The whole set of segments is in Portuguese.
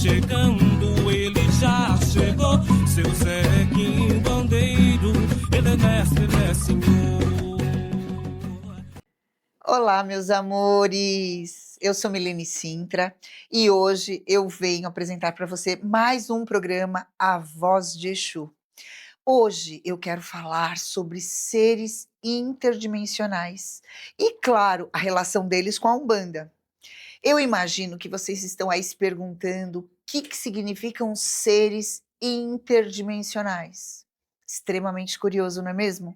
chegando, ele já chegou. Seu Zequinho Bandeiro, ele é mestre, ele é senhor. Olá, meus amores! Eu sou Milene Sintra e hoje eu venho apresentar para você mais um programa A Voz de Exu. Hoje eu quero falar sobre seres interdimensionais e, claro, a relação deles com a Umbanda. Eu imagino que vocês estão aí se perguntando o que significam seres interdimensionais. Extremamente curioso, não é mesmo?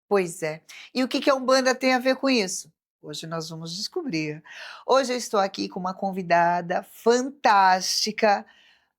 Pois é. E o que a Umbanda tem a ver com isso? Hoje nós vamos descobrir. Hoje eu estou aqui com uma convidada fantástica,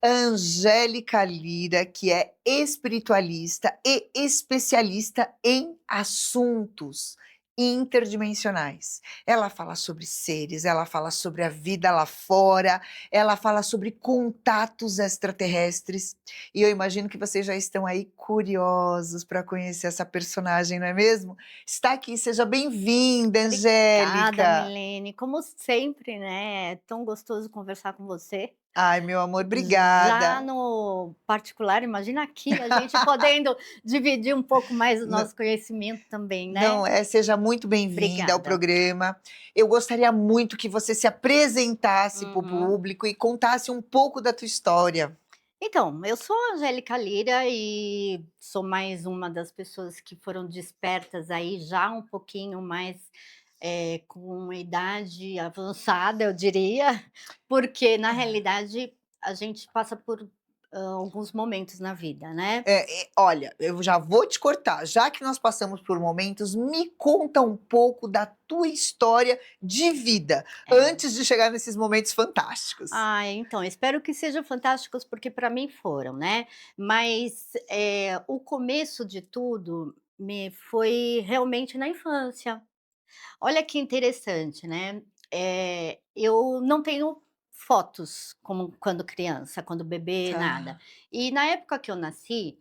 Angélica Lira, que é espiritualista e especialista em assuntos interdimensionais. Ela fala sobre seres, ela fala sobre a vida lá fora, ela fala sobre contatos extraterrestres. E eu imagino que vocês já estão aí curiosos para conhecer essa personagem, não é mesmo? Está aqui, seja bem-vinda, Obrigada, Angélica. Milene. Como sempre, né? É tão gostoso conversar com você. Ai, meu amor, Já obrigada. no particular, imagina aqui a gente podendo dividir um pouco mais o nosso conhecimento também, né? Não é, seja muito bem-vinda ao Obrigada. programa. Eu gostaria muito que você se apresentasse para o Uhum. público e contasse um pouco da tua história. Então, eu sou a Angélica Lira e sou mais uma das pessoas que foram despertas aí já um pouquinho mais com uma idade avançada, eu diria, porque na realidade a gente passa por alguns momentos na vida, né? Olha, eu já vou te cortar. Já que nós passamos por momentos, me conta um pouco da tua história de vida, antes de chegar nesses momentos fantásticos. Ah, então, espero que sejam fantásticos, porque para mim foram, né? Mas o começo de tudo foi realmente na infância. Olha que interessante, né? Eu não tenho fotos como quando criança, quando bebê, nada. Tá. E na época que eu nasci,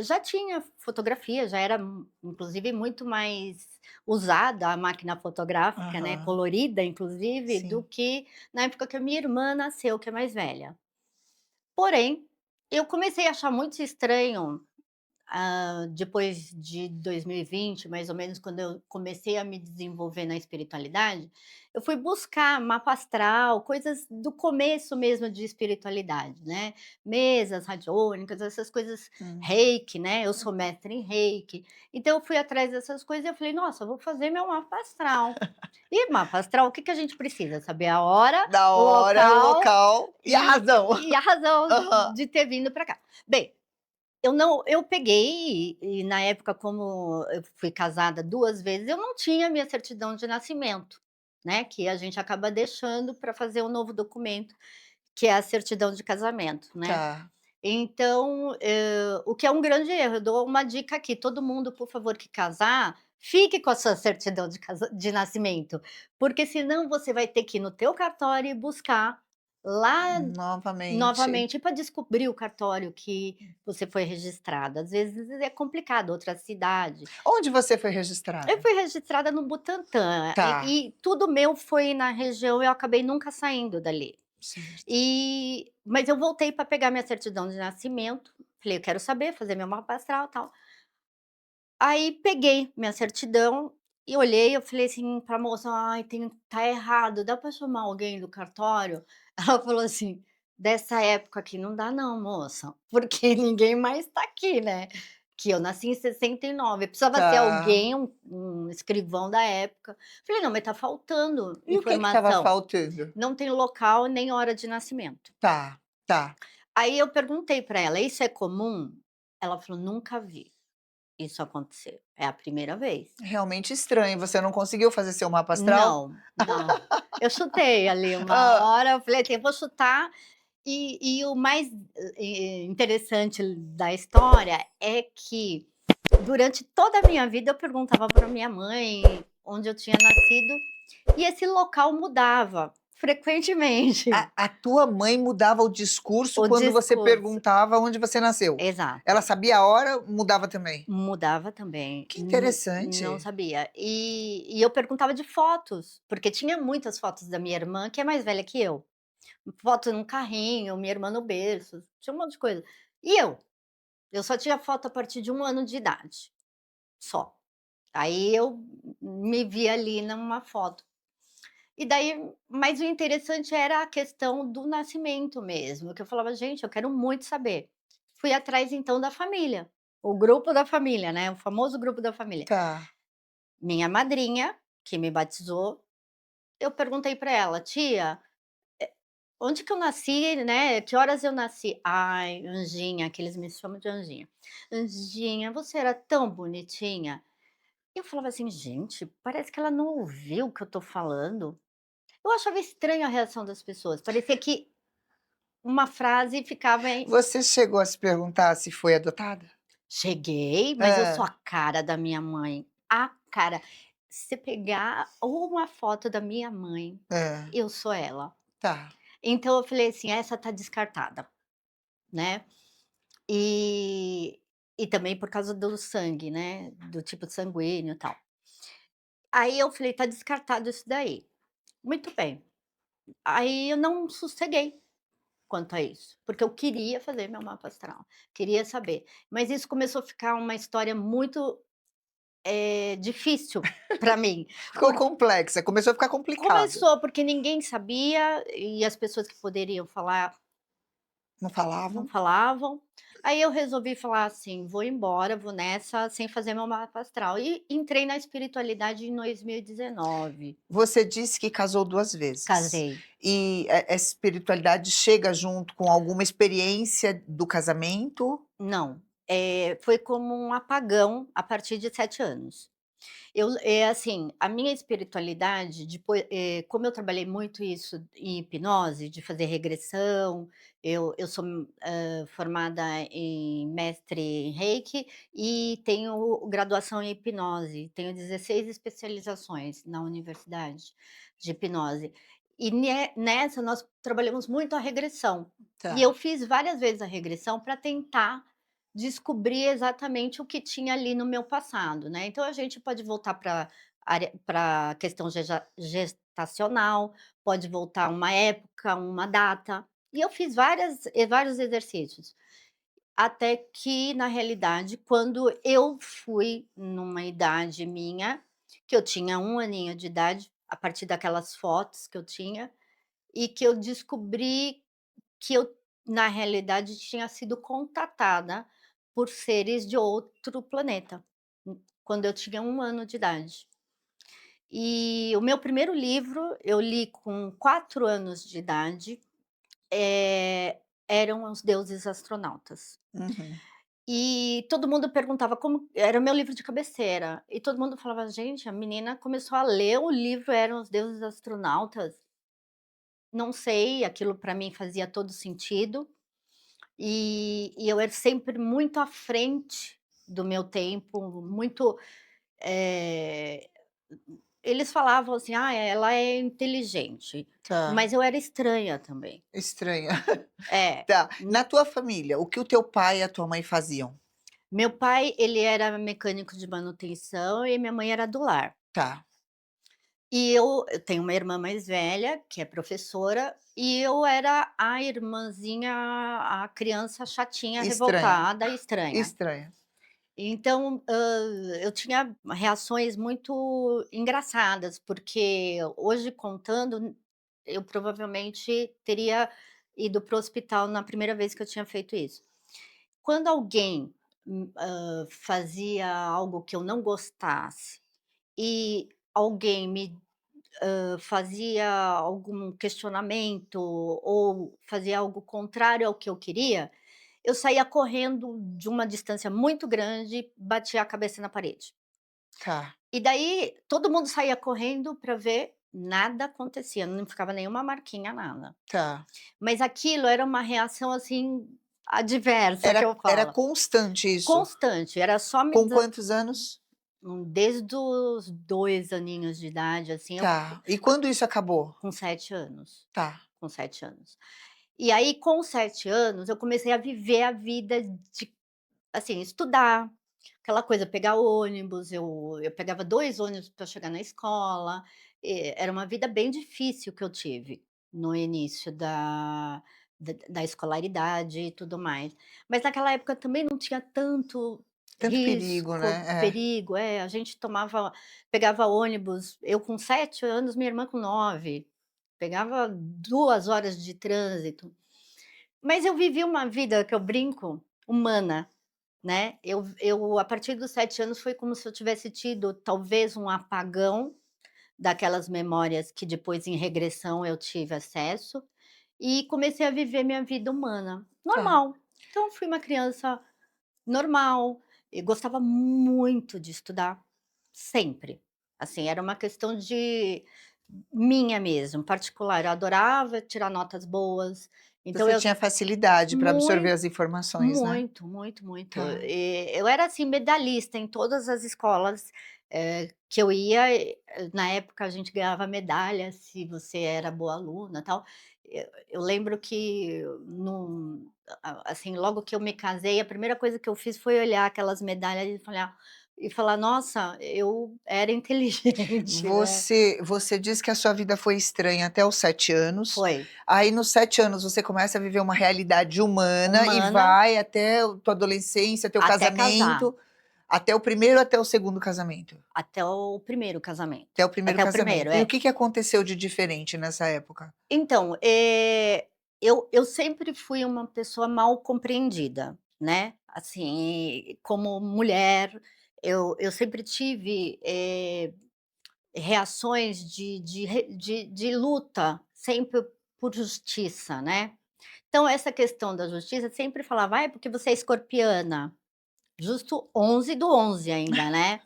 já tinha fotografia, já era inclusive muito mais usada a máquina fotográfica, né? Aham. Colorida, inclusive, do Sim. que na época que a minha irmã nasceu, que é mais velha. Porém, eu comecei a achar muito estranho depois de 2020, mais ou menos, quando eu comecei a me desenvolver na espiritualidade, eu fui buscar mapa astral, coisas do começo mesmo de espiritualidade, né? Mesas radiônicas, essas coisas, Hum. reiki, né? Eu sou mestre em reiki. Então eu fui atrás dessas coisas e eu falei, nossa, eu vou fazer meu mapa astral. E mapa astral, o que a gente precisa? Saber a hora, Da o hora, o local local e a razão. e a razão Aham. de ter vindo para cá. Bem, eu peguei e na época, como eu fui casada 2 vezes, eu não tinha minha certidão de nascimento, né, que a gente acaba deixando para fazer um novo documento, que é a certidão de casamento, né. Tá. Então, o que é um grande erro, eu dou uma dica aqui, todo mundo, por favor, que casar, fique com a sua certidão de nascimento, porque senão você vai ter que ir no teu cartório e buscar lá Novamente. novamente, para descobrir o cartório que você foi registrada. Às vezes é complicado, outra cidade. Onde você foi Eu registrada? fui registrada no Butantã, Tá. e tudo meu foi na região, eu acabei nunca saindo dali. Certo. Mas eu voltei para pegar minha certidão de nascimento, falei: "Eu quero saber, fazer meu mapa astral, tal". Aí peguei minha certidão e olhei, eu falei assim pra moça: "Ai, tá errado, dá para chamar alguém do cartório?" Ela falou assim: "Dessa época aqui não dá não, moça, porque ninguém mais tá aqui, né". Que eu nasci em 69, precisava ser Tá. alguém, um escrivão da época. Falei: "Não, mas tá faltando E o que estava informação, faltando? não tem local nem hora de nascimento". Tá, tá. Aí eu perguntei pra ela: "Isso é comum?" Ela falou: "Nunca vi isso acontecer, é a primeira vez". Realmente estranho, você não conseguiu fazer seu mapa astral? Não, não. Eu chutei ali uma Hã. hora, eu falei assim: "Eu vou chutar", e o mais, interessante da história é que, durante toda a minha vida, eu perguntava para minha mãe onde eu tinha nascido, e esse local mudava frequentemente, A tua mãe mudava o discurso o quando você discurso. perguntava onde você nasceu? Ela Exato. sabia a hora, mudava também? Mudava também, Que não interessante. sabia. E eu perguntava de fotos, porque tinha muitas fotos da minha irmã, que é mais velha que eu. foto num carrinho, minha irmã no berço, tinha um monte de coisa. E eu só tinha foto a partir de 1 ano de idade, só. Aí eu me vi ali numa foto. E daí mas o interessante era a questão do nascimento mesmo, que eu falava: "Gente, eu quero muito saber". Fui atrás então da família, o grupo da família, né, o famoso grupo da família. Tá. Minha madrinha, que me batizou, eu perguntei para ela: "Tia, onde que eu nasci, né, que horas eu nasci?". "Ai, Anjinha", que eles me chamam de Anjinha. "Anjinha, você era tão bonitinha". E eu falava assim: "Gente, parece que ela não ouviu o que eu tô falando". Eu achava estranho a reação das pessoas, parecia que uma frase ficava em Você chegou a se perguntar se foi adotada? cheguei, mas eu sou a Hã, cara da minha mãe, a cara. Se você pegar uma foto da minha mãe, hã, eu sou ela. tá. Então eu falei assim: "Essa tá descartada", né. E e também por causa do sangue, né, do tipo sanguíneo e tal. Aí eu falei: "Tá descartado isso daí". Muito bem. Aí eu não sosseguei quanto a isso, porque eu queria fazer meu mapa astral, queria saber. Mas isso começou a ficar uma história muito, difícil para mim, Ficou por complexa, começou a ficar complicado. começou porque ninguém sabia e as pessoas que poderiam falar Não não falavam? falavam. Aí eu resolvi falar assim: "Vou embora, vou nessa, sem fazer meu mapa astral", e entrei na espiritualidade em 2019. Você disse que casou 2 vezes. Casei. E essa espiritualidade chega junto com alguma experiência do casamento? Não, foi como um apagão a partir de 7 anos. Assim, a minha espiritualidade depois, como eu trabalhei muito isso em hipnose, de fazer regressão, eu sou, formada em mestre em Reiki e tenho graduação em hipnose, tenho 16 especializações na universidade de hipnose. E nessa nós trabalhamos muito a regressão. E eu Tá. fiz várias vezes a regressão para tentar descobrir exatamente o que tinha ali no meu passado, né. Então a gente pode voltar para a questão gestacional, pode voltar uma época, uma data, e eu fiz vários exercícios, até que na realidade quando eu fui numa idade minha, que eu tinha 1 aninho de idade, a partir daquelas fotos que eu tinha, e que eu descobri que eu, na realidade, tinha sido contatada por seres de outro planeta, quando eu tinha 1 ano de idade. E o meu primeiro livro eu li com 4 anos de idade, eram Os Deuses Astronautas. Uhum. E todo mundo perguntava como era o meu livro de cabeceira, e todo mundo falava: "Gente, a menina começou a ler o livro Eram os Deuses Astronautas". Não sei, aquilo para mim fazia todo sentido. E eu era sempre muito à frente do meu tempo, muito, eh, eles falavam assim: "Ah, ela é inteligente", Tá. mas eu era estranha também. Estranha. É. Tá. Hum, Na tua família, o que o teu pai e a tua mãe faziam? meu pai, ele era mecânico de manutenção e minha mãe era do lar. Tá. E eu tenho uma irmã mais velha, que é professora, e eu era a irmãzinha, a criança chatinha, Estranha. revoltada, estranha. Estranha. Então, eu tinha reações muito engraçadas, porque hoje contando, eu provavelmente teria ido para o hospital na primeira vez que eu tinha feito isso. Quando alguém, fazia algo que eu não gostasse e alguém fazia algum questionamento ou fazia algo contrário ao que eu queria, eu saía correndo de uma distância muito grande, batia a cabeça na parede. Tá. E daí todo mundo saía correndo para ver, nada acontecia, não ficava nenhuma marquinha, nada. Tá. Mas aquilo era uma reação, assim, adversa que Era eu era falo, constante isso? constante, era só me Com quantos anos? desde os 2 aninhos de idade, assim, eu Tá. E quando isso acabou? com 7 anos, Tá. com 7 anos. E aí com 7 anos eu comecei a viver a vida de, assim, estudar, aquela coisa, pegar ônibus, eu pegava 2 ônibus para chegar na escola, era uma vida bem difícil que eu tive. no início da escolaridade e tudo mais. Mas naquela época também não tinha tanto Tanto perigo, risco, né? É. perigo, a gente pegava ônibus, eu com 7 anos, minha irmã com 9, pegava 2 horas de trânsito. Mas eu vivi uma vida que eu brinco, humana, né. Eu a partir dos 7 anos foi como se eu tivesse tido talvez um apagão daquelas memórias que depois em regressão eu tive acesso, e comecei a viver minha vida humana, Tá. normal. Então fui uma criança normal, e gostava muito de estudar, sempre. Assim, era uma questão de minha mesmo, particular, eu adorava tirar notas boas, então Você eu tinha facilidade para absorver muito, as informações, né? muito, muito, muito. Tá. Eu era, assim, medalhista em todas as escolas, que eu ia, na época a gente ganhava medalha se você era boa aluna, tal. Eu lembro que assim, logo que eu me casei, a primeira coisa que eu fiz foi olhar aquelas medalhas e falar: "Nossa, eu era inteligente", né. Você disse que a sua vida foi estranha até os 7 anos, Foi. aí nos 7 anos você começa a viver uma realidade humana e Humana vai até o tua adolescência, teu até casar, casamento, até o primeiro ou até o segundo casamento? até o primeiro casamento. Até o primeiro Até o primeiro, casamento. E o é. que que aconteceu de diferente nessa época? Então, eu sempre fui uma pessoa mal compreendida, né, assim, como mulher, eu sempre tive, reações de luta, sempre por justiça, né. Então essa questão da justiça sempre falava: "Ai, porque você é escorpiana", justo 11 do 11 ainda, né.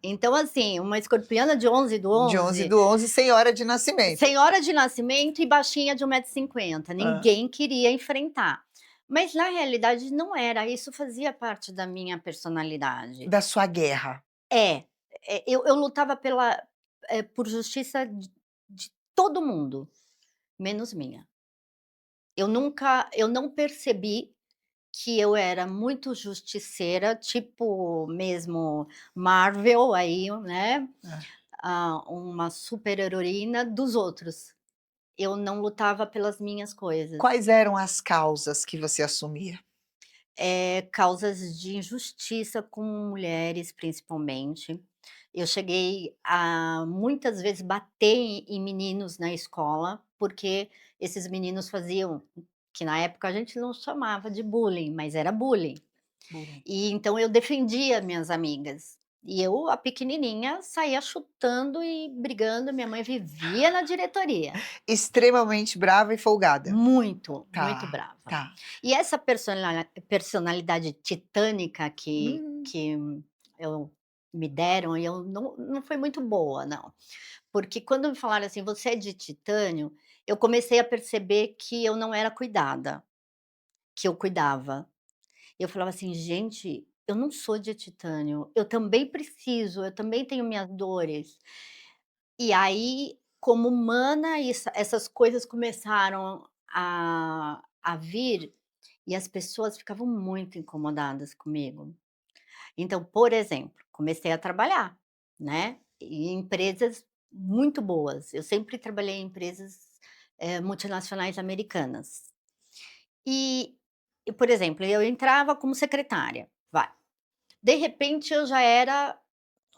Então assim, uma escorpiana de 11 do De 11 11. do 11 sem hora de nascimento. Senhora de nascimento e baixinha de 1,50 m, Hã. ninguém queria enfrentar. Mas na realidade não era, isso fazia parte da minha personalidade. Da sua guerra. É, eu lutava por justiça de todo mundo, menos minha. Eu não percebi que eu era muito justiceira, tipo mesmo Marvel aí, né, É. uma super heroína dos outros. Eu não lutava pelas minhas coisas. Quais eram as causas que você assumia? Causas de injustiça com mulheres, principalmente. Eu cheguei a muitas vezes bater em meninos na escola, porque esses meninos faziam que na época a gente não chamava de bullying, mas era bullying. Bullying. E então eu defendia minhas amigas. E eu, a pequenininha, saía chutando e brigando, minha mãe vivia na diretoria. Extremamente brava e folgada. Muito, muito Tá, brava. tá. E essa personalidade titânica que Hum. que eu me deram, e eu não foi muito boa não, porque quando me falaram assim: "Você é de titânio", eu comecei a perceber que eu não era cuidada, que eu cuidava. Eu falava assim: "Gente, eu não sou de titânio, eu também preciso, eu também tenho minhas dores". E aí, como humana, essas coisas começaram a vir, e as pessoas ficavam muito incomodadas comigo. Então, por exemplo, comecei a trabalhar, né, em empresas muito boas. Eu sempre trabalhei em empresas, multinacionais americanas. E por exemplo, eu entrava como secretária, vai. De repente eu já era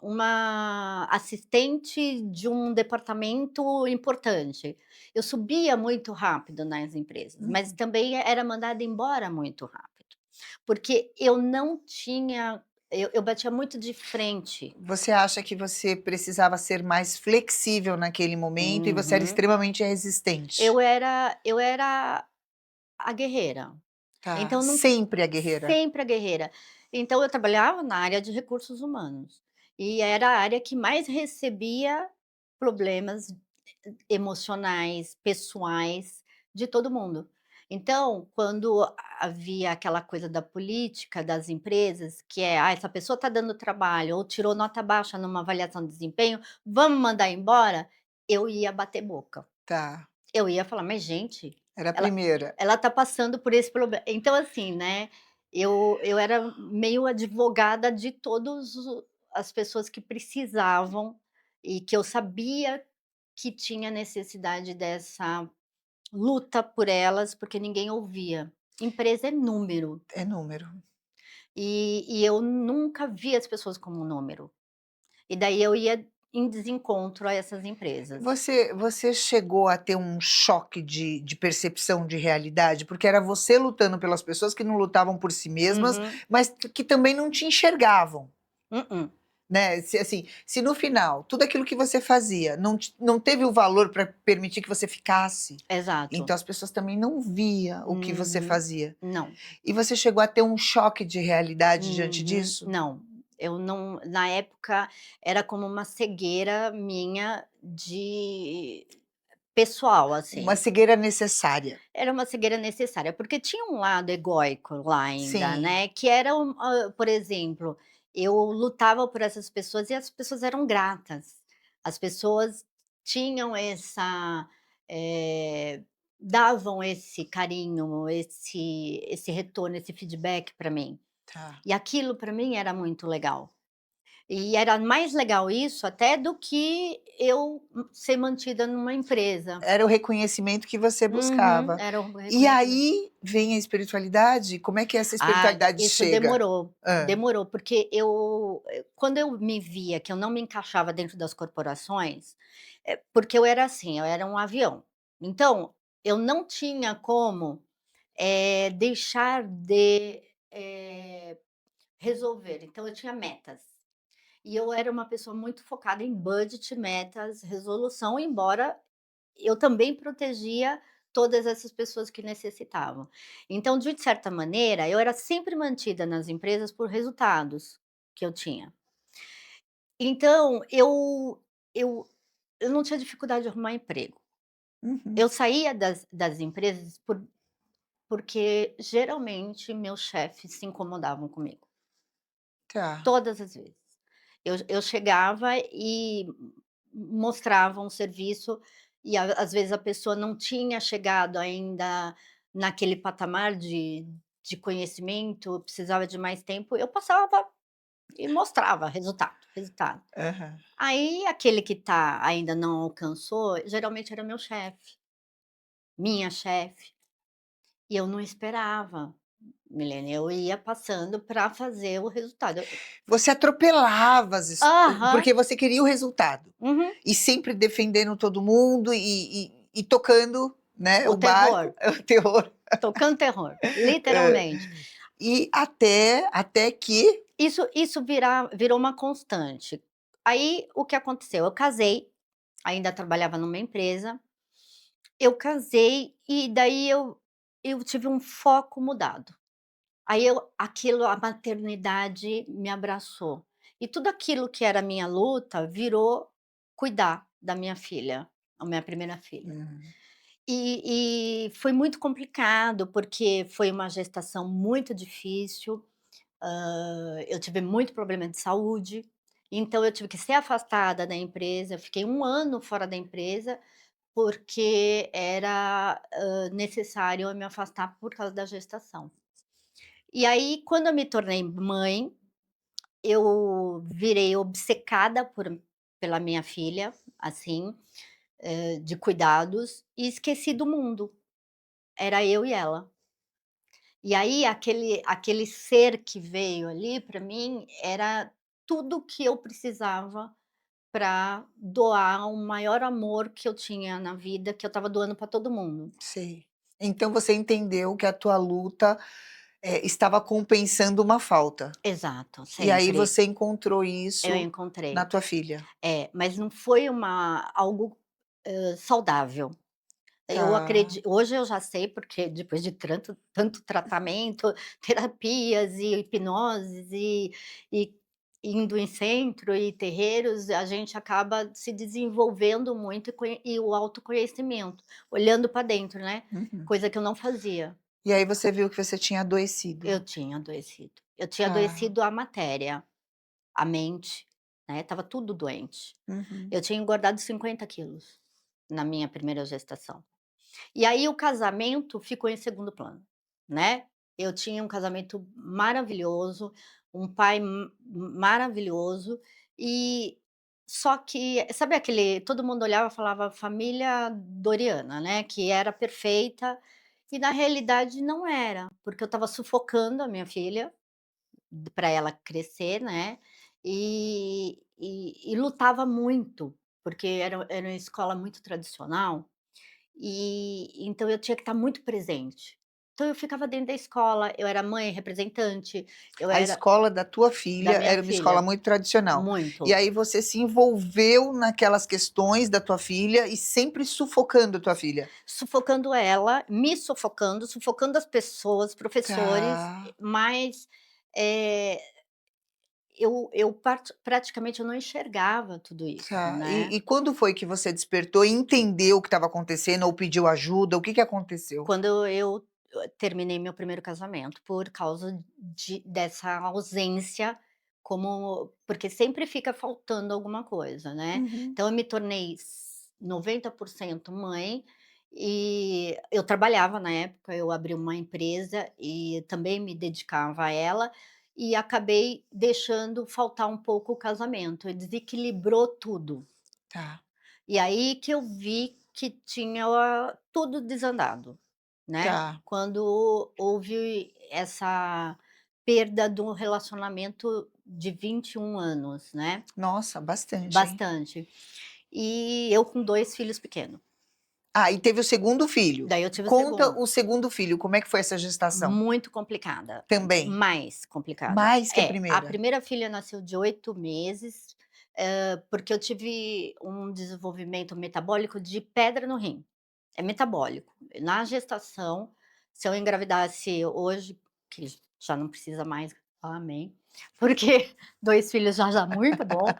uma assistente de um departamento importante. Eu subia muito rápido nas empresas, mas Hum. também era mandada embora muito rápido, porque eu não tinha eu batia muito de frente. Você acha que você precisava ser mais flexível naquele momento e você era Uhum. extremamente resistente? Eu era a guerreira, Tá, então não sempre a guerreira. sempre a guerreira. Então eu trabalhava na área de recursos humanos, e era a área que mais recebia problemas emocionais, pessoais, de todo mundo. Então, quando havia aquela coisa da política das empresas, que é: "Ah, essa pessoa está dando trabalho ou tirou nota baixa numa avaliação de desempenho, vamos mandar embora", eu ia bater boca. Tá, Eu ia falar: "Mas gente, era a ela primeira. ela está passando por esse problema". Então assim, né, eu era meio advogada de todos as pessoas que precisavam e que eu sabia que tinha necessidade luta por elas, porque ninguém ouvia. Empresa é número, É número. e eu nunca vi as pessoas como número. E daí eu ia em desencontro a essas empresas. Você chegou a ter um choque de percepção de realidade? Porque era você lutando pelas pessoas que não lutavam por si mesmas, Uhum. mas que também não te enxergavam, Mm-mm. né. Se assim, se no final tudo aquilo que você fazia não teve o valor para permitir que você ficasse, Exato. então as pessoas também não via o que você Uhum. fazia. Não. E você chegou a ter um choque de realidade diante Uhum. disso? Não, eu não, na época era como uma cegueira minha de pessoal, Uma assim. cegueira necessária. Era uma cegueira necessária, porque tinha um lado egóico lá ainda, Sim, né, que era por exemplo, eu lutava por essas pessoas e as pessoas eram gratas. As pessoas tinham essa, eh, davam esse carinho, esse retorno, esse feedback para mim. tá. E aquilo para mim era muito legal. E era mais legal isso até do que eu ser mantida numa empresa. Era o reconhecimento que você Uhum, buscava. era o E reconhecimento. aí vem a espiritualidade? Como é que essa Ah, espiritualidade isso chega? demorou, Hã. demorou, porque quando eu me via que eu não me encaixava dentro das corporações, porque eu era assim, eu era um avião. Então, eu não tinha como, deixar de, resolver, então eu tinha metas. E eu era uma pessoa muito focada em budget, metas, resolução, embora eu também protegia todas essas pessoas que necessitavam. Então, de certa maneira, eu era sempre mantida nas empresas por resultados que eu tinha. Então, eu eu não tinha dificuldade de arrumar emprego. Uhum. Eu saía das empresas porque geralmente meus chefes se incomodavam comigo, Tá. todas as vezes. Eu chegava e mostrava um serviço e às vezes a pessoa não tinha chegado ainda naquele patamar de conhecimento, precisava de mais tempo, eu passava e mostrava resultado, resultado. Aham. Aí aquele que ainda não alcançou, geralmente era meu chefe, minha chefe, e eu não esperava, Milene, eu ia passando para fazer o resultado. Você atropelava Aham, porque você queria o resultado. uhum, E sempre defendendo todo mundo e tocando, né, o o barco, terror, o terror. tocando terror, Hã. literalmente. E até que Isso virou uma constante. Aí, o que aconteceu? Eu casei, ainda trabalhava numa empresa, eu casei e daí eu tive um foco mudado. Aí a maternidade me abraçou. E tudo aquilo que era minha luta virou cuidar da minha filha, a minha primeira filha. hum, E foi muito complicado, porque foi uma gestação muito difícil. Eu tive muito problema de saúde, então eu tive que ser afastada da empresa, eu fiquei um ano fora da empresa, porque era, necessário eu me afastar por causa da gestação. E aí, quando eu me tornei mãe, eu virei obcecada pela minha filha, assim, de cuidados, e esqueci do mundo, era eu e ela. E aí aquele ser que veio ali para mim era tudo que eu precisava para doar o maior amor que eu tinha na vida, que eu estava doando para todo mundo. sei. Então você entendeu que a tua luta, estava compensando uma falta. Exato, E aí sempre você encontrou eu isso na encontrei. tua filha. É, mas não foi algo, saudável. Eu Tá. acredito, hoje eu já sei, porque depois de tanto tratamento, terapias e hipnoses e indo em centro e terreiros, a gente acaba se desenvolvendo muito e o autoconhecimento, olhando para dentro, né, Uhum. coisa que eu não fazia. E aí você viu que você tinha adoecido. Eu tinha adoecido. Eu tinha Tá. adoecido a matéria, a mente, né, estava tudo doente. Uhum. Eu tinha engordado 50 quilos na minha primeira gestação. E aí o casamento ficou em segundo plano, né. Eu tinha um casamento maravilhoso, um pai maravilhoso, e Só que, sabe aquele todo mundo olhava e falava família Doriana, né, que era perfeita, e na realidade não era, porque eu estava sufocando a minha filha, para ela crescer, né, e lutava muito, porque era uma escola muito tradicional, e então eu tinha que estar muito presente. Então eu ficava dentro da escola, eu era mãe representante, eu A era escola da tua da filha minha era uma escola filha, muito tradicional. E muito. aí você se envolveu naquelas questões da tua filha e sempre sufocando a tua filha. Sufocando ela, me sufocando, sufocando as pessoas, professores, Tá, mas, eh, eu praticamente eu não enxergava tudo isso, tá. né. E quando foi que você despertou e entendeu o que estava acontecendo ou pediu ajuda? O que que aconteceu? Quando eu terminei meu primeiro casamento, por causa dessa ausência, como porque sempre fica faltando alguma coisa, né. Uhum. Então eu me tornei 90% mãe, e eu trabalhava na época, eu abri uma empresa e também me dedicava a ela, e acabei deixando faltar um pouco o casamento, e desequilibrou tudo. Tá, E aí que eu vi que tinha tudo desandado, né, tá. quando houve essa perda de um relacionamento de 21 anos, né, Nossa, bastante, hein? bastante. E eu com 2 filhos pequenos. Ah, e teve o segundo filho. Daí eu tive o Conta segundo. o segundo filho, como é que foi essa gestação? Muito complicada, Também, mais complicada. mais que a É, a primeira? primeira filha nasceu de 8 meses, porque eu tive um desenvolvimento metabólico de pedra no rim. É metabólico. Na gestação, se eu engravidasse hoje, que já não precisa mais, amém, porque 2 filhos já muito bom,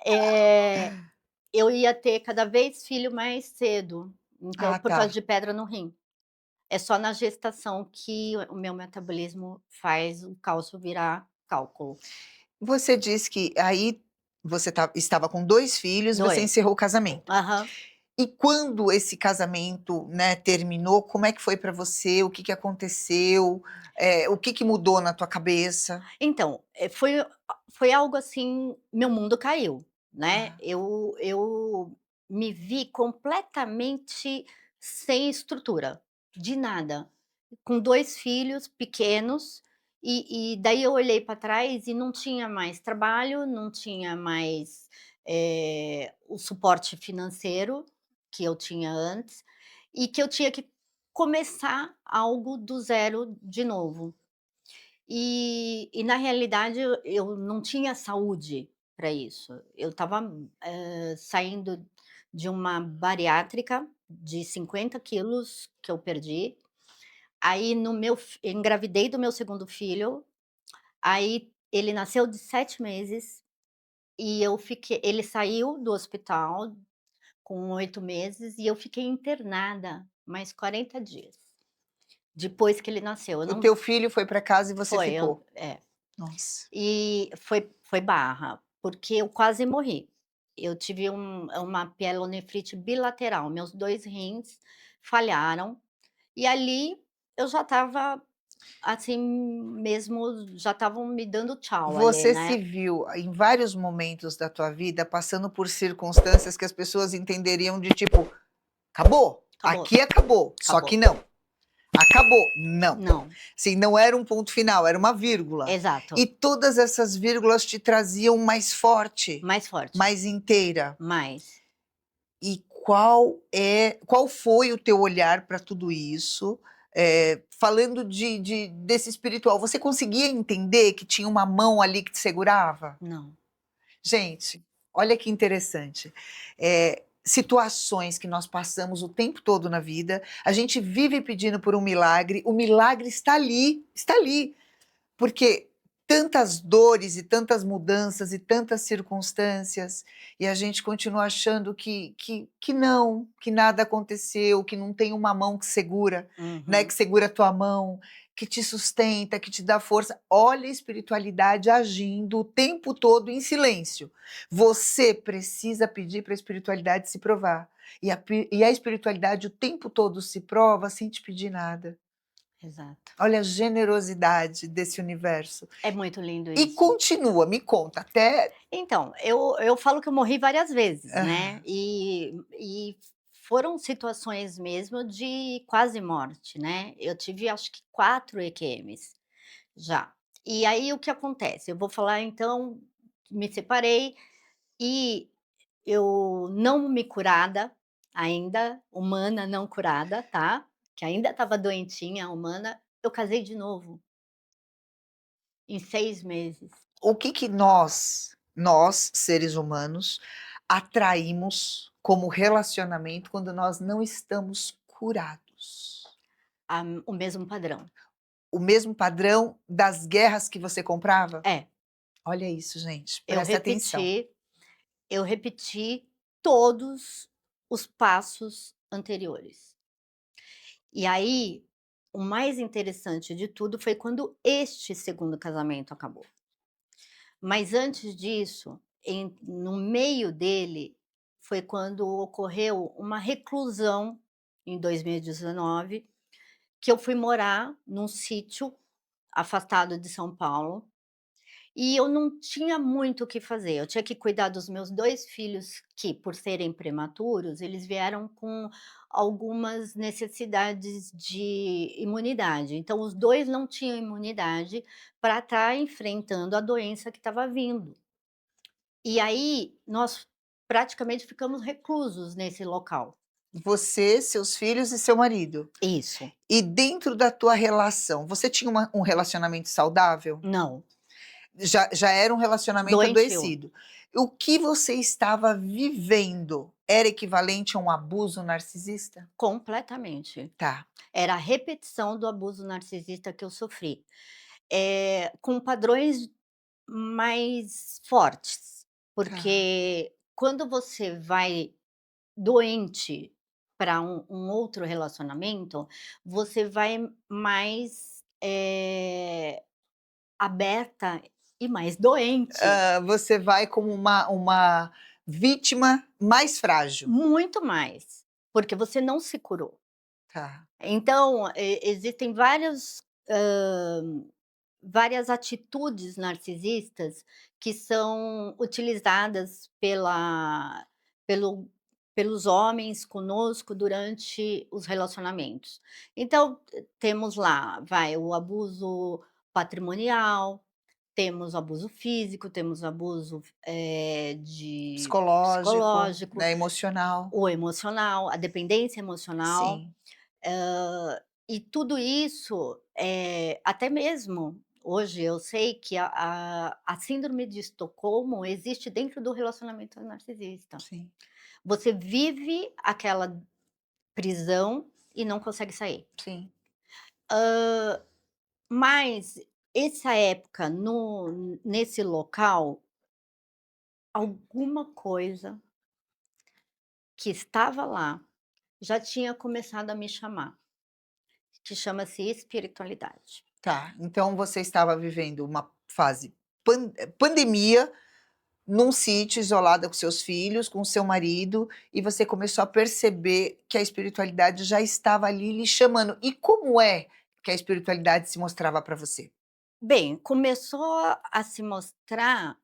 eh, eu ia ter cada vez filho mais cedo, então Ah, por tá. causa de pedra no rim. É só na gestação que o meu metabolismo faz o cálcio virar cálculo. Você disse que aí você estava com 2 filhos, você 2. encerrou o casamento. Aham. E quando esse casamento, né, terminou, como é que foi para você? O que que aconteceu? O que que mudou na tua cabeça? Então, foi algo assim, meu mundo caiu, né. Ah, Eu me vi completamente sem estrutura, de nada, com 2 filhos pequenos, e daí eu olhei para trás e não tinha mais trabalho, não tinha mais, o suporte financeiro que eu tinha antes, e que eu tinha que começar algo do zero de novo. E na realidade eu não tinha saúde para isso. Eu estava, saindo de uma bariátrica de 50 quilos que eu perdi, aí no meu fi engravidei do meu segundo filho, aí ele nasceu de 7 meses, e ele saiu do hospital com 8 meses e eu fiquei internada mais 40 dias, depois que ele nasceu. Eu o não teu filho foi para casa e você foi, eu ficou? é. Nossa. E foi barra, porque eu quase morri. Eu tive uma pielonefrite bilateral, meus 2 rins falharam, e ali eu já estava, assim, mesmo já estavam me dando tchau ali, Você se né. viu em vários momentos da tua vida passando por circunstâncias que as pessoas entenderiam de tipo: "Acabou, Acabou, aqui acabou", só acabou. que não. Acabou, não. Não, Sim, não era um ponto final, era uma vírgula. E exato, todas essas vírgulas te traziam mais forte, mais forte, mais inteira. mais. E qual foi o teu olhar para tudo isso? Falando desse espiritual, você conseguia entender que tinha uma mão ali que te segurava? Não, Gente, olha que interessante. Situações que nós passamos o tempo todo na vida, a gente vive pedindo por um milagre, o milagre está ali, porque tantas dores e tantas mudanças e tantas circunstâncias, e a gente continua achando que não, que nada aconteceu, que não tem uma mão que segura, né, que uhum, segura a tua mão, que te sustenta, que te dá força. Olha a espiritualidade agindo o tempo todo em silêncio. Você precisa pedir para a espiritualidade se provar. E a espiritualidade o tempo todo se prova sem te pedir nada. exato. Olha a generosidade desse universo. É muito lindo E isso. continua, me conta, até Então, eu falo que eu morri várias vezes, né, ah, e foram situações mesmo de quase morte, né. Eu tive acho que 4 EQMs já. E aí o que acontece, eu vou falar então, me separei e eu não me curada ainda, humana não curada, tá, que ainda estava doentinha, humana, eu casei de novo, em 6 meses. o que que nós, seres humanos, atraímos como relacionamento quando nós não estamos curados? O mesmo padrão. O mesmo padrão das guerras que você comprava? É, Olha isso, gente, eu presta atenção. repeti eu repeti todos os passos anteriores. E aí, o mais interessante de tudo foi quando este segundo casamento acabou. Mas antes disso, no meio dele, foi quando ocorreu uma reclusão, em 2019, que eu fui morar num sítio afastado de São Paulo. E eu não tinha muito o que fazer, eu tinha que cuidar dos meus 2 filhos que, por serem prematuros, eles vieram com algumas necessidades de imunidade, então os 2 não tinham imunidade para estar enfrentando a doença que estava vindo. E aí, nós praticamente ficamos reclusos nesse local. Você, seus filhos e seu marido. Isso. E dentro da tua relação, você tinha um relacionamento saudável? Não, Já era um relacionamento doentio, adoecido. O que você estava vivendo era equivalente a um abuso narcisista? completamente. Tá, Era a repetição do abuso narcisista que eu sofri. Com padrões mais fortes, tá. porque quando você vai doente para um outro relacionamento, você vai mais, aberta e mais doente, Você vai como uma vítima mais frágil. muito mais, porque você não se curou. Tá. Então, existem várias atitudes narcisistas que são utilizadas pelo pelos homens conosco durante os relacionamentos. Então, temos lá, vai, o abuso patrimonial, temos o abuso físico, temos o abuso, de Psicológico, psicológico, né, emocional. o emocional, a dependência emocional. Sim, E tudo isso, até mesmo hoje eu sei que a síndrome de Estocolmo existe dentro do relacionamento narcisista. sim. Você vive aquela prisão e não consegue sair. Sim. Mas essa época nesse local, alguma coisa que estava lá já tinha começado a me chamar, que chama-se espiritualidade. Tá, então você estava vivendo uma fase pandemia, num sítio isolada com seus filhos, com seu marido, e você começou a perceber que a espiritualidade já estava ali lhe chamando. E como é que a espiritualidade se mostrava para você? Bem, começou a se mostrar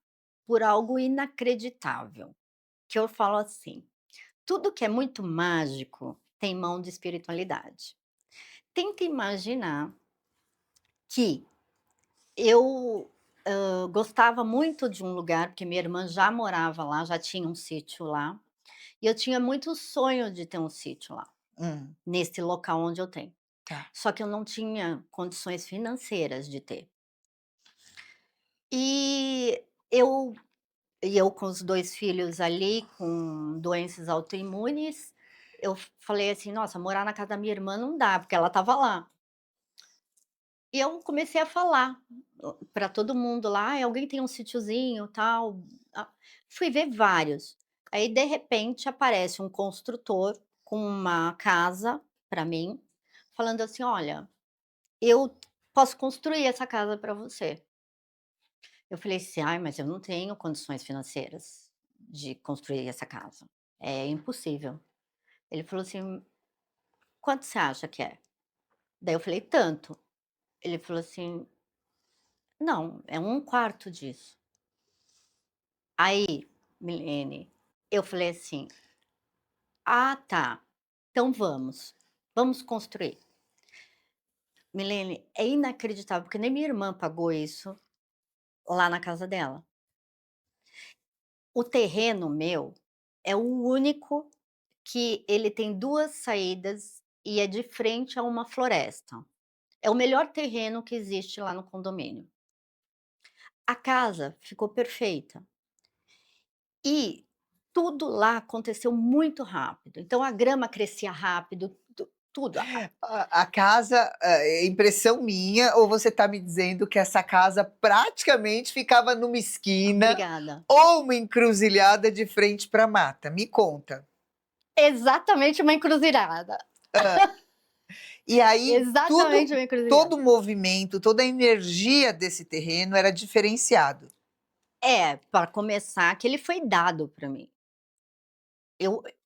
por algo inacreditável, que eu falo assim: tudo que é muito mágico tem mão de espiritualidade. Tenta imaginar que eu, gostava muito de um lugar, porque minha irmã já morava lá, já tinha um sítio lá, e eu tinha muito sonho de ter um sítio lá, Hum, nesse local onde eu tenho. tá. Só que eu não tinha condições financeiras de ter. E eu eu com os 2 filhos ali, com doenças autoimunes, eu falei assim: "Nossa, morar na casa da minha irmã não dá", porque ela estava lá. E eu comecei a falar para todo mundo lá: "Ai, alguém tem um sítiozinho, tal?". Fui ver vários. Aí, de repente, aparece um construtor com uma casa para mim, falando assim: "Olha, eu posso construir essa casa para você". Eu falei assim: "Ai, mas eu não tenho condições financeiras de construir essa casa, é impossível". Ele falou assim: "Quanto você acha que é?". Daí eu falei: "Tanto". Ele falou assim: "Não, é um quarto disso". Aí, Milene, eu falei assim: "Ah, tá, então vamos construir". Milene, é inacreditável, porque nem minha irmã pagou isso lá na casa dela. O terreno meu é o único que ele tem 2 saídas e é de frente a uma floresta. É o melhor terreno que existe lá no condomínio. A casa ficou perfeita e tudo lá aconteceu muito rápido, então a grama crescia rápido, tudo. A casa, é impressão minha ou você está me dizendo que essa casa praticamente ficava numa esquina Obrigada. ou uma encruzilhada de frente para mata? Me conta. Exatamente uma encruzilhada, E aí exatamente tudo uma todo encruzilhada. o movimento, toda a energia desse terreno era diferenciado. É, para começar que ele foi dado para mim.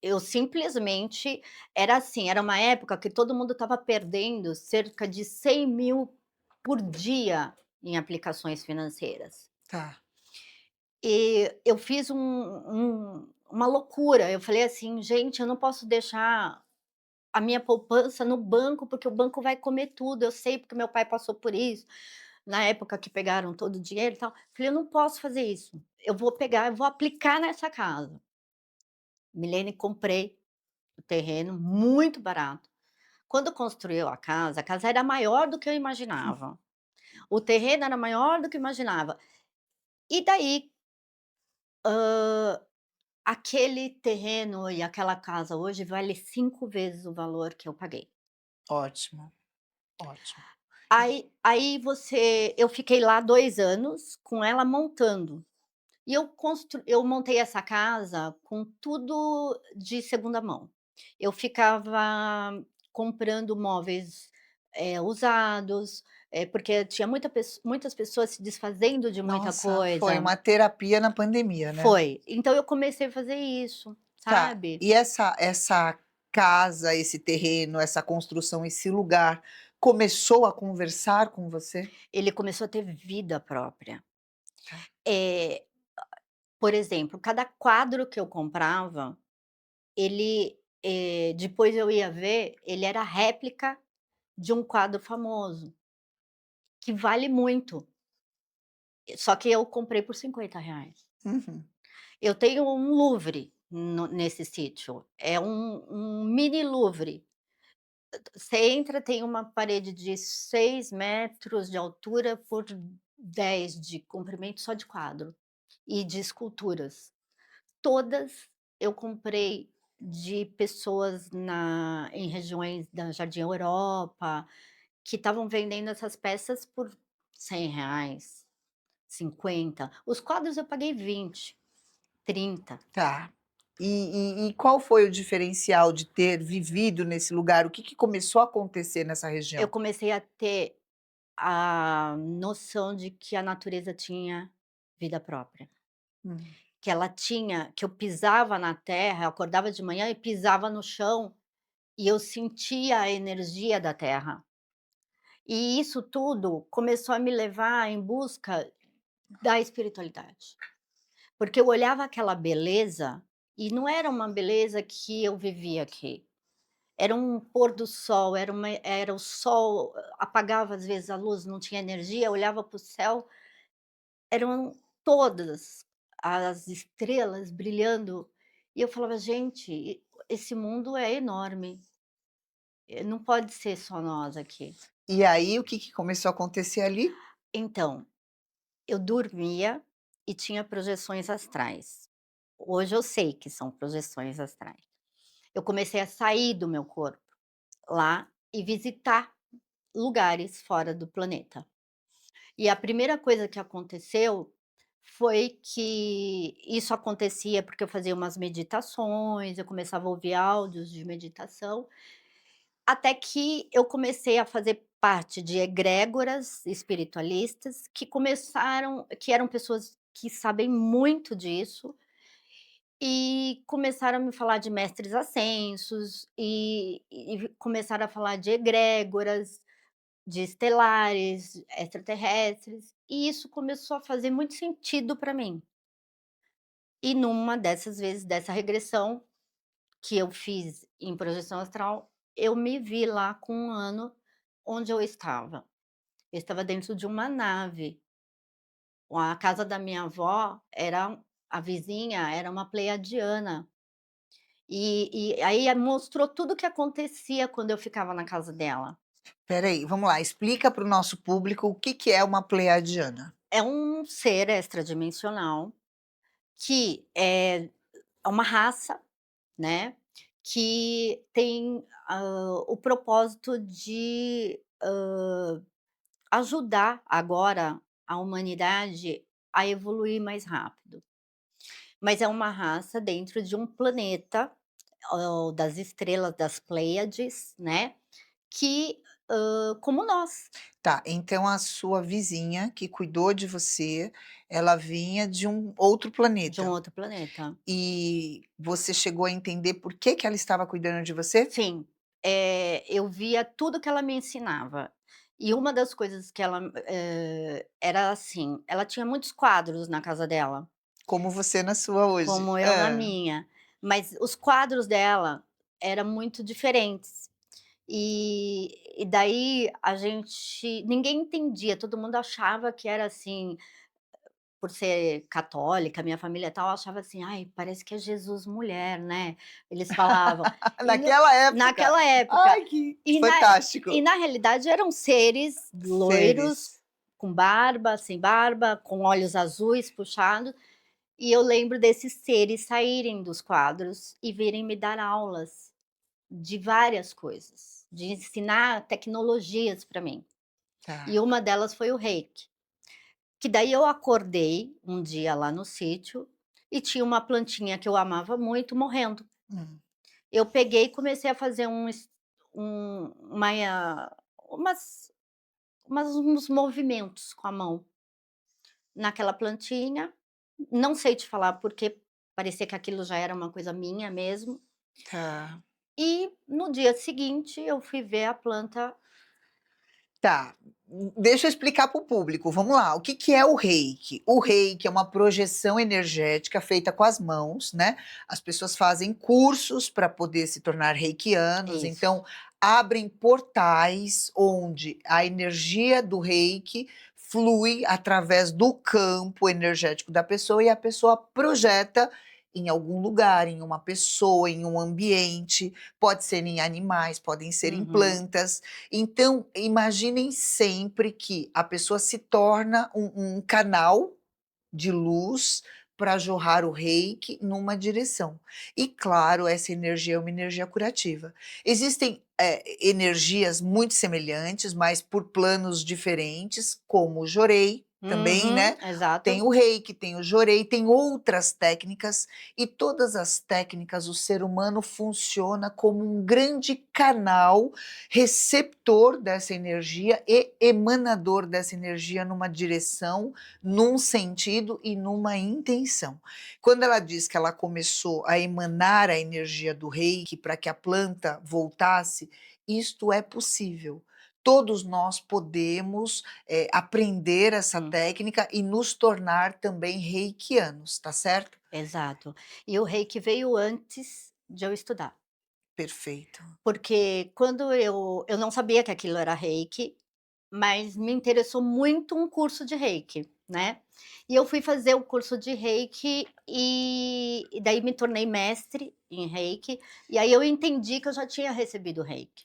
Eu simplesmente era assim, era uma época que todo mundo estava perdendo cerca de 100.000 por dia em aplicações financeiras. Tá. E eu fiz uma loucura, eu falei assim: "Gente, eu não posso deixar a minha poupança no banco, porque o banco vai comer tudo, eu sei porque meu pai passou por isso, na época que pegaram todo o dinheiro e tal". Falei: "Eu não posso fazer isso, eu vou pegar, eu vou aplicar nessa casa". Milene, comprei o terreno muito barato. Quando construiu a casa era maior do que eu imaginava. O terreno era maior do que eu imaginava. E daí, aquele terreno e aquela casa hoje vale 5 vezes o valor que eu paguei. Ótimo, ótimo. Eu fiquei lá 2 anos com ela montando. E eu montei essa casa com tudo de segunda mão. Eu ficava comprando móveis, usados, porque tinha muitas pessoas se desfazendo de muita Nossa, foi coisa. uma terapia na pandemia, né? Foi. Então eu comecei a fazer isso, Tá. sabe. E essa casa, esse terreno, essa construção, esse lugar, começou a conversar com você? Ele começou a ter vida própria. Tá. Eh, por exemplo, cada quadro que eu comprava, depois eu ia ver, ele era réplica de um quadro famoso, que vale muito, só que eu comprei por R$ 50. Uhum. Eu tenho um Louvre nesse sítio, é um mini Louvre. Você entra, tem uma parede de 6 metros de altura por 10 de comprimento só de quadro, e de esculturas. Todas eu comprei de pessoas em regiões da Jardim Europa, que estavam vendendo essas peças por R$ 100, 50. Os quadros eu paguei 20, 30. Tá. E qual foi o diferencial de ter vivido nesse lugar? O que que começou a acontecer nessa Eu região? comecei a ter a noção de que a natureza tinha vida própria, Hum. que eu pisava na terra, eu acordava de manhã e pisava no chão, e eu sentia a energia da terra. E isso tudo começou a me levar em busca da espiritualidade, porque eu olhava aquela beleza, e não era uma beleza que eu vivia aqui. Era um pôr do sol, era o sol, apagava às vezes a luz, não tinha energia, eu olhava para o céu, eram todas as estrelas brilhando, e eu falava: "Gente, esse mundo é enorme, não pode ser só nós aqui". E aí, o que que começou a acontecer ali? Então, eu dormia e tinha projeções astrais. Hoje eu sei que são projeções astrais. Eu comecei a sair do meu corpo lá e visitar lugares fora do planeta. E a primeira coisa que aconteceu foi que isso acontecia porque eu fazia umas meditações, eu começava a ouvir áudios de meditação, até que eu comecei a fazer parte de egrégoras espiritualistas que eram pessoas que sabem muito disso, E começaram a me falar de mestres ascensos, e começaram a falar de egrégoras, de estelares, extraterrestres, e isso começou a fazer muito sentido para mim. E numa dessas vezes, dessa regressão que eu fiz em projeção astral, eu me vi lá com 1 ano onde eu estava. Eu estava dentro de uma nave. A casa da minha avó era a vizinha era uma pleiadiana. E aí mostrou tudo o que acontecia quando eu ficava na casa dela. Espera aí, vamos lá, explica para o nosso público o que que é uma pleiadiana. É um ser extradimensional que é uma raça, né, que tem, o propósito de, ajudar agora a humanidade a evoluir mais rápido. Mas é uma raça dentro de um planeta, das estrelas das Pleiades, né, que, como nós, Tá, então a sua vizinha que cuidou de você, ela vinha de um outro de um planeta. outro planeta. E você chegou a entender por que que ela estava cuidando de você? Sim, eu via tudo que ela me ensinava. E uma das coisas que ela, era assim, ela tinha muitos quadros na casa dela, Como você na sua hoje. como eu na minha, mas os quadros dela eram muito diferentes. E daí a gente ninguém entendia, todo mundo achava que era assim, por ser católica, minha família e tal, achava assim: "Ai, parece que é Jesus mulher, né", eles falavam. E no Naquela época. naquela época. Ai, que E na e fantástico. na realidade eram seres loiros, Seres. com barba, sem barba, com olhos azuis puxados, e eu lembro desses seres saírem dos quadros e virem me dar aulas de várias coisas, de ensinar tecnologias para mim. E Tá. uma delas foi o reiki. Que daí eu acordei um dia lá no sítio e tinha uma plantinha que eu amava muito morrendo. Hum. Eu peguei e comecei a fazer umas uns movimentos com a mão naquela plantinha, não sei te falar porque parecia que aquilo já era uma coisa minha mesmo, Tá. e no dia seguinte eu fui ver a planta. Tá, deixa eu explicar para o público, vamos lá, o que que é o reiki? O reiki é uma projeção energética feita com as mãos, né, as pessoas fazem cursos para poder se tornar reikianos, Isso. então abrem portais onde a energia do reiki flui através do campo energético da pessoa e a pessoa projeta em algum lugar, em uma pessoa, em um ambiente, pode ser em animais, podem ser em Uhum, plantas, então, imaginem sempre que a pessoa se torna um canal de luz para jorrar o reiki numa direção. E claro, essa energia é uma energia curativa. Existem, energias muito semelhantes, mas por planos diferentes, como o jorei, também, uhum, né. Tem exato. o reiki, tem o jorei, tem outras técnicas, e todas as técnicas o ser humano funciona como um grande canal receptor dessa energia e emanador dessa energia numa direção, num sentido e numa intenção. Quando ela diz que ela começou a emanar a energia do reiki para que a planta voltasse, isto é possível. Todos nós podemos, aprender essa Hum, técnica e nos tornar também reikianos, tá certo? exato. E o reiki veio antes de eu estudar. Perfeito. Porque quando eu não sabia que aquilo era reiki, mas me interessou muito um curso de reiki, né. E eu fui fazer o curso de reiki, e daí me tornei mestre em reiki, e aí eu entendi que eu já tinha recebido reiki.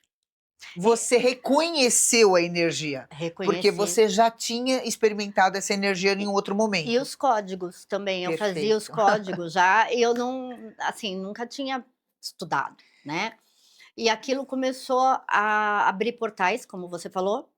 E Você reconheceu a energia, porque reconheci. você já tinha experimentado essa energia em E um outro e momento. os códigos também, eu fazia os Perfeito. códigos já, e eu não, assim, nunca tinha estudado, né. E aquilo começou a abrir portais, como você falou.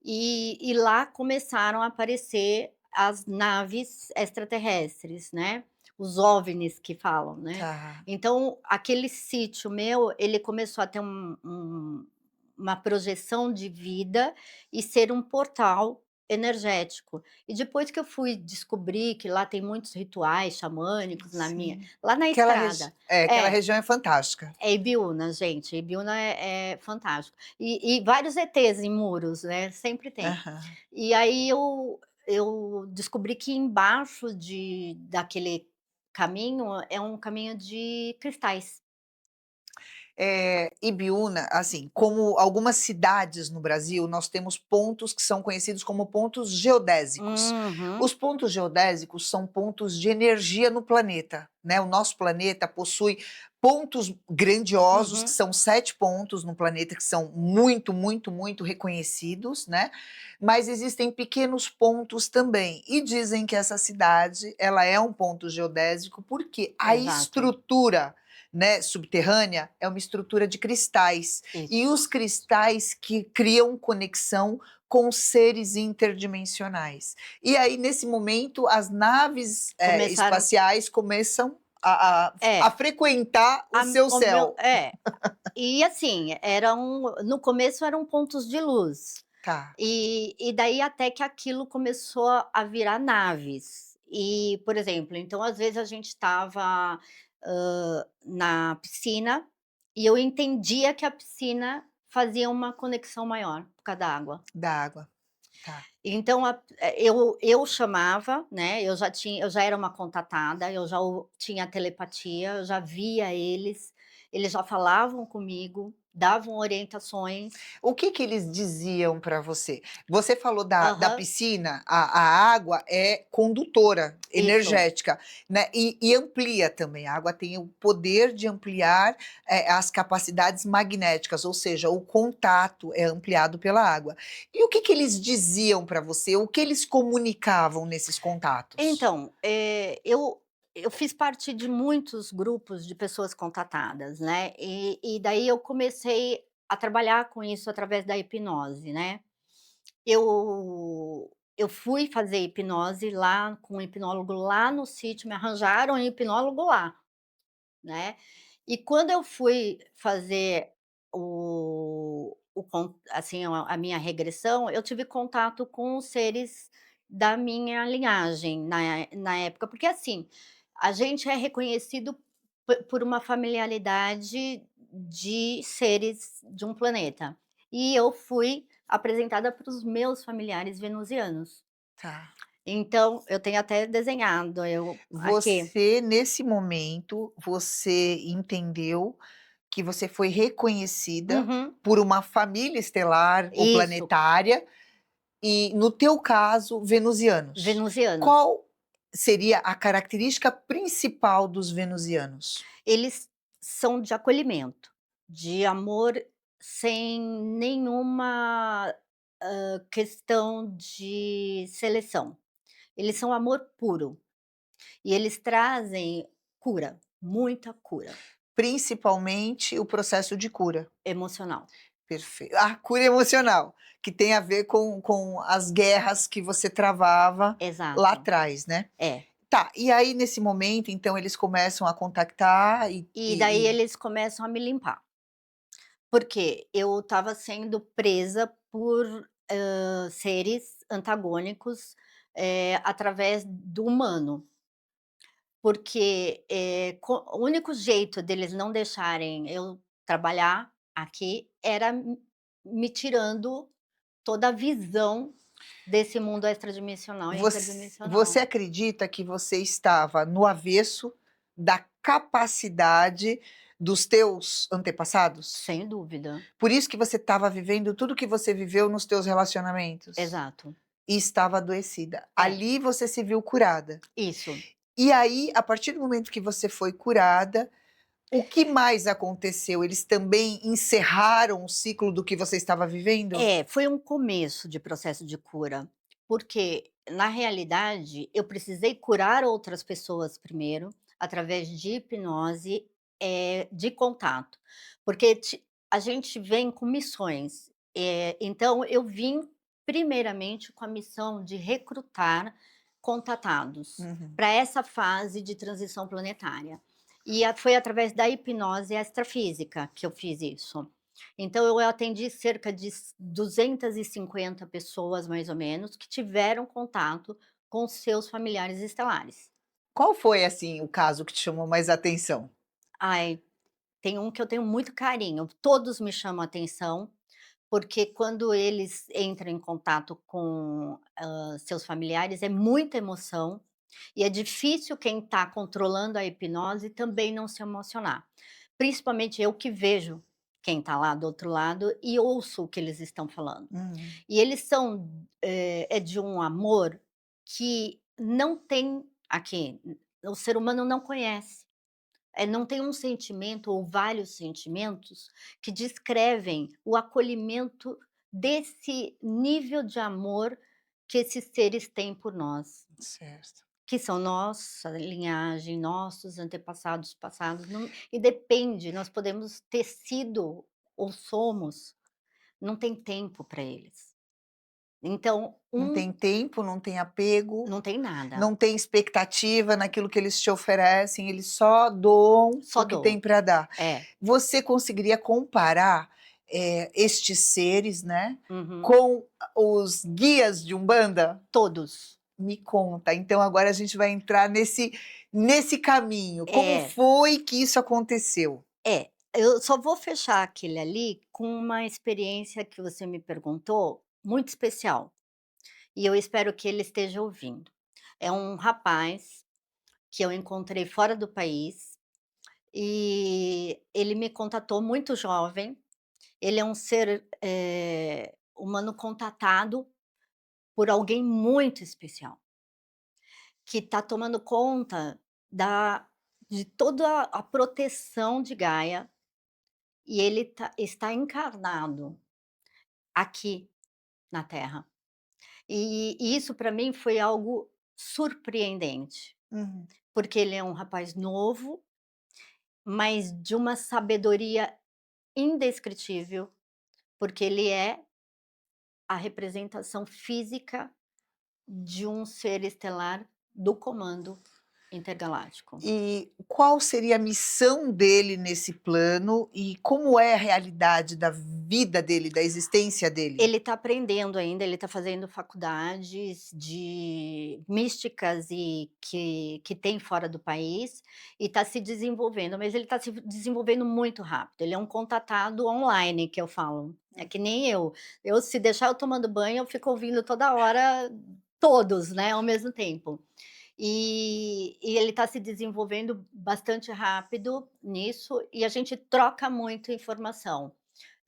E lá começaram a aparecer as naves extraterrestres, né, os OVNIs que falam, né. Tá. Então aquele sítio meu, ele começou a ter uma projeção de vida e ser um portal energético. E depois que eu fui descobrir que lá tem muitos rituais xamânicos Sim. lá na estrada. Aquela É, região é fantástica. é Ibiúna, gente, Ibiúna é fantástico. E vários ETs em muros, né, sempre tem. Aham. E aí eu descobri que embaixo daquele caminho, é um caminho de cristais. Ibiúna, assim, como algumas cidades no Brasil, nós temos pontos que são conhecidos como pontos geodésicos. Uhum, Os pontos geodésicos são pontos de energia no planeta, né? O nosso planeta possui pontos grandiosos, que uhum. são 7 pontos no planeta, que são muito, muito, muito reconhecidos, né? Mas existem pequenos pontos também. E dizem que essa cidade, ela é um ponto geodésico porque a Exato, estrutura, né, subterrânea é uma estrutura de cristais, e isso. os cristais que criam conexão com seres interdimensionais. E aí, nesse momento, as naves Começaram espaciais começam a é, frequentar o a seu o meu céu. e assim, no começo eram pontos de luz, Tá, e daí até que aquilo começou a virar naves. E, por exemplo, então às vezes a gente estava, na piscina, e eu entendia que a piscina fazia uma conexão maior por causa da água. da água. Tá. Então eu chamava, né, eu já era uma contatada, eu já tinha telepatia, eu já via eles já falavam comigo, davam orientações. O que que eles diziam para você? Você falou da Aham, piscina, a água é condutora, isso, energética, né, e amplia também, a água tem o poder de ampliar, as capacidades magnéticas, ou seja, o contato é ampliado pela água. E o que que eles diziam para você? O que eles comunicavam nesses contatos? então, eu fiz parte de muitos grupos de pessoas contatadas, né, e daí eu comecei a trabalhar com isso através da hipnose, né. Eu fui fazer hipnose lá com um hipnólogo lá no sítio, me arranjaram um hipnólogo lá, né. E quando eu fui fazer assim, a minha regressão, eu tive contato com os seres da minha linhagem na época, porque assim, a gente é reconhecido por uma familiaridade de seres de um planeta. E eu fui apresentada para os meus familiares venusianos. Tá. Então, eu tenho até desenhado eu aqui. Você, nesse momento, você entendeu que você foi reconhecida Uhum, por uma família estelar ou isso, planetária e, no teu caso, venusianos. venusianos. Qual seria a característica principal dos venusianos? Eles são de acolhimento, de amor sem nenhuma, questão de seleção. Eles são amor puro e eles trazem cura, muita cura Principalmente o processo de cura. emocional. Perfeito. A cura emocional, que tem a ver com as guerras que você travava lá Exato, atrás, né? é. Tá, e aí nesse momento, então, eles começam a contactar E daí eles começam a me limpar, porque eu estava sendo presa por, seres antagônicos, através do humano. Porque, o único jeito deles não deixarem eu trabalhar aqui era me tirando toda a visão desse mundo extradimensional e você interdimensional. acredita que você estava no avesso da capacidade dos teus antepassados? Sem dúvida. Por isso que você estava vivendo tudo que você viveu nos teus relacionamentos? Exato. E estava adoecida. É, Ali você se viu curada. isso. E aí, a partir do momento que você foi curada, o que mais aconteceu? Eles também encerraram o ciclo do que você estava vivendo? É, foi um começo de processo de cura, porque na realidade eu precisei curar outras pessoas primeiro, através de hipnose, de contato, porque a gente vem com missões, então eu vim primeiramente com a missão de recrutar contatados Uhum. para essa fase de transição planetária. E foi através da hipnose extrafísica que eu fiz isso. Então eu atendi cerca de 250 pessoas, mais ou menos, que tiveram contato com seus familiares estelares. Qual foi, assim, o caso que te chamou mais atenção? Ai, tem um que eu tenho muito carinho, todos me chamam a atenção, porque quando eles entram em contato com, seus familiares, é muita emoção, e é difícil quem está controlando a hipnose também não se emocionar. Principalmente eu que vejo quem está lá do outro lado e ouço o que eles estão falando. Hum, E eles são, é de um amor que não tem aqui, o ser humano não conhece. Não tem um sentimento ou vários sentimentos que descrevem o acolhimento desse nível de amor que esses seres têm por nós, certo. que são nossa linhagem, nossos antepassados passados, não, e depende, nós podemos ter sido ou somos, não tem tempo para eles. Então, Não tem tempo, não tem apego, não tem nada, não tem expectativa naquilo que eles te oferecem, eles só doam só o que dou. tem para dar. É. Você conseguiria comparar, estes seres, né, Uhum. com os guias de Umbanda? Todos. Me conta, então agora a gente vai entrar nesse caminho, como É. foi que isso aconteceu? É, eu só vou fechar aquele ali com uma experiência que você me perguntou, muito especial, e eu espero que ele esteja ouvindo. É um rapaz que eu encontrei fora do país, e ele me contatou muito jovem. Ele é um ser, humano contatado por alguém muito especial, que está tomando conta da de toda a proteção de Gaia, e ele está encarnado aqui na Terra. E isso para mim foi algo surpreendente, Uhum. porque ele é um rapaz novo, mas de uma sabedoria indescritível, porque ele é a representação física de um ser estelar do comando intergaláctico. E qual seria a missão dele nesse plano e como é a realidade da vida dele, da existência dele? Ele está aprendendo ainda, ele está fazendo faculdades de místicas e que tem fora do país, e está se desenvolvendo, mas ele está se desenvolvendo muito rápido, ele é um contatado online que eu falo, é que nem eu se deixar eu tomando banho, eu fico ouvindo toda hora todos, né, ao mesmo tempo. E ele está se desenvolvendo bastante rápido nisso, e a gente troca muito informação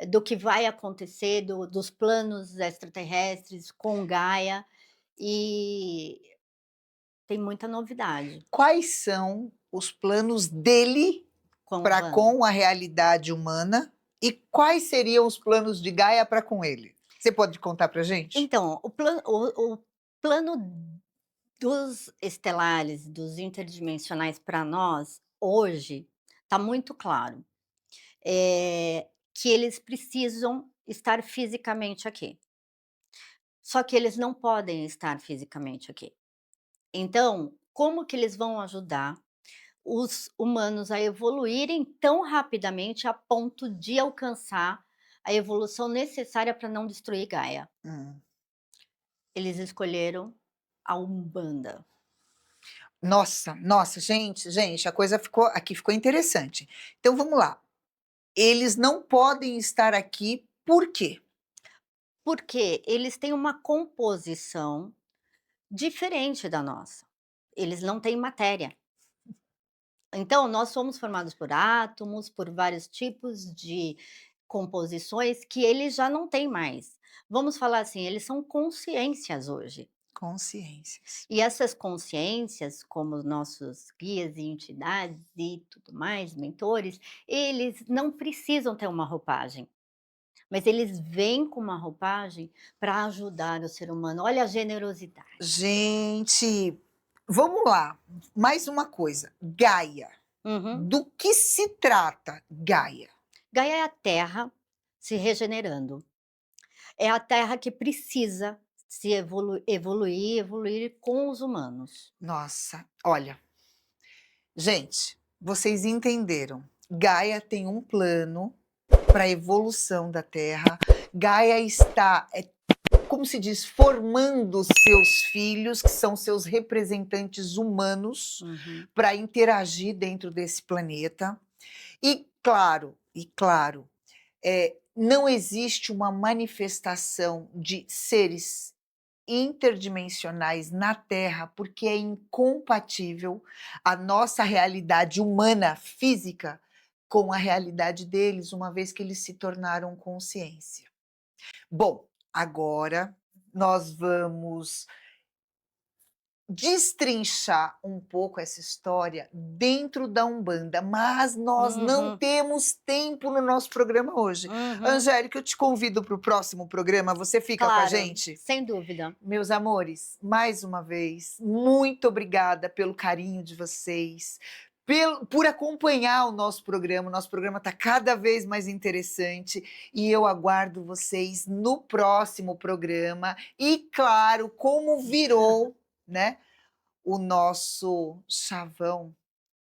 do que vai acontecer, dos planos extraterrestres com Gaia, e tem muita novidade Quais são os planos dele com o para Banda. com a realidade humana e quais seriam os planos de Gaia para com ele? Você pode contar para gente? Então, o plano dos estelares, dos interdimensionais para nós, hoje, está muito claro, que eles precisam estar fisicamente aqui, só que eles não podem estar fisicamente aqui. Então, como que eles vão ajudar os humanos a evoluírem tão rapidamente a ponto de alcançar a evolução necessária para não destruir Gaia? Hum. Eles escolheram a Umbanda. Nossa, nossa, gente, a coisa ficou interessante. Então vamos lá. Eles não podem estar aqui, por quê? Porque eles têm uma composição diferente da nossa. Eles não têm matéria. Então, nós somos formados por átomos, por vários tipos de composições que eles já não têm mais. Vamos falar assim, eles são consciências hoje. Consciências. E essas consciências, como nossos guias e entidades e tudo mais, mentores, eles não precisam ter uma roupagem, mas eles vêm com uma roupagem para ajudar o ser humano. Olha a generosidade. Gente, vamos lá, mais uma coisa, Gaia. Uhum. Do que se trata Gaia? Gaia é a Terra se regenerando. É a Terra que precisa se evoluir com os humanos. Nossa, olha, gente, vocês entenderam. Gaia tem um plano para a evolução da Terra. Gaia está, como se diz, formando seus filhos, que são seus representantes humanos, para interagir dentro desse planeta. E claro, não existe uma manifestação de seres interdimensionais na Terra, porque é incompatível a nossa realidade humana, física, com a realidade deles, uma vez que eles se tornaram consciência. Bom, agora nós vamos destrinchar um pouco essa história dentro da Umbanda, mas nós não temos tempo no nosso programa hoje. Angélica, eu te convido para o próximo programa, você fica com a Claro, gente? sem dúvida. Meus amores, mais uma vez, muito obrigada pelo carinho de vocês, por acompanhar o nosso programa está cada vez mais interessante e eu aguardo vocês no próximo programa e, claro, como virou, né, o nosso chavão,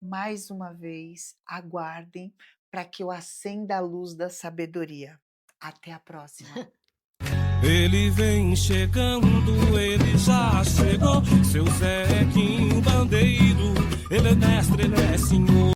mais uma vez, aguardem para que eu acenda a luz da sabedoria. Até a próxima. Ele vem chegando, ele já chegou. Seu Zé Quim Bandeiro, ele é mestre, ele é senhor.